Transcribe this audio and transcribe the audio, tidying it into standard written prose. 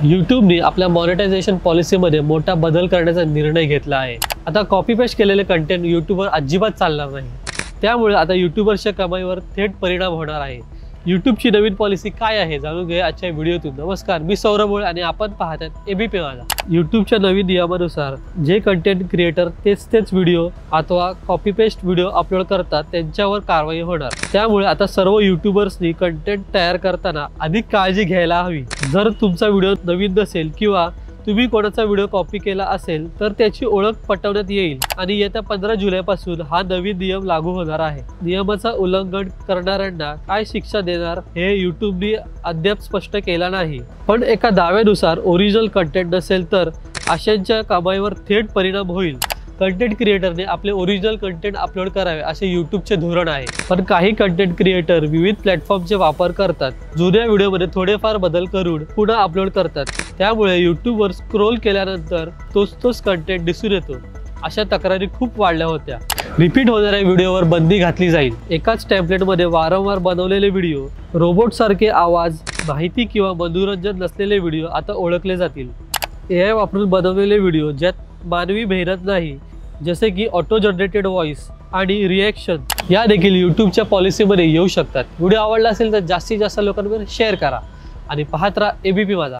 यूट्यूबने आपल्या मॉनिटायझेशन पॉलिसीमध्ये मोठा बदल करण्याचा निर्णय घेतला आहे। आता कॉपी पेस्ट केलेले कंटेंट यूट्यूबवर अजिबात चालणार नाही। त्यामुळे आता यूट्यूबर्सच्या कमाईवर थेट परिणाम होणार आहे। यूट्यूबची नवीन पॉलिसी काय आहे जाणून घ्या आजच्या व्हिडिओतून। नमस्कार, मी सौरभ मोळे आणि आपण पाहत आहात एबीपी माझा। यूट्यूबच्या नवीन नियमानुसार जे कंटेंट क्रिएटर तेच व्हिडिओ अथवा कॉपी पेस्ट व्हिडिओ अपलोड करतात त्यांच्यावर कारवाई होणार। त्यामुळे आता सर्व यूट्यूबर्सनी कंटेंट तयार करताना अधिक काळजी घ्यायला हवी। जर तुमचा व्हिडिओ नवीन नसेल किंवा तुम्ही कोणाचा व्हिडिओ कॉपी केला असेल तर त्याची ओळख पटवण्यात येईल आणि येत्या 15 जुलैपासून हा नवीन नियम लागू होणार आहे। नियमाचा उल्लंघन करणाऱ्यांना काय शिक्षा देणार हे यूट्यूबने अद्याप स्पष्ट केला नाही, पण एका दाव्यानुसार ओरिजिनल कंटेंट नसेल तर अशांच्या कमाईवर थेट परिणाम होईल। कंटेंट क्रिएटरने आपले ओरिजिनल कंटेंट अपलोड करावे असे यूट्यूबचे धोरण आहे, पण काही कंटेंट क्रिएटर विविध प्लॅटफॉर्मचे वापर करतात। जुन्या व्हिडिओमध्ये थोडेफार बदल करून पुन्हा अपलोड करतात। त्यामुळे यूट्यूबवर स्क्रोल केल्यानंतर तोच कंटेंट दिसून येतो। अशा तक्रारी खूप वाढल्या होत्या। रिपीट होणाऱ्या व्हिडिओवर बंदी घातली जाईल। एकाच टेम्पलेटमध्ये वारंवार बनवलेले व्हिडिओ, रोबोट सारखे आवाज, माहिती किंवा मनोरंजन नसलेले व्हिडिओ आता ओळखले जातील। AI वापरून बनवलेले व्हिडिओ ज्यात मानवी मेहनत नाही, जसे की ऑटो जनरेटेड व्हॉइस आणि रिएक्शन, या देखील यूट्यूबच्या पॉलिसीमध्ये येऊ शकतात। व्हिडिओ आवडला असेल तर जास्तीत जास्त लोकांपर्यंत शेअर करा आणि पाहत राहा एबीपी माझा।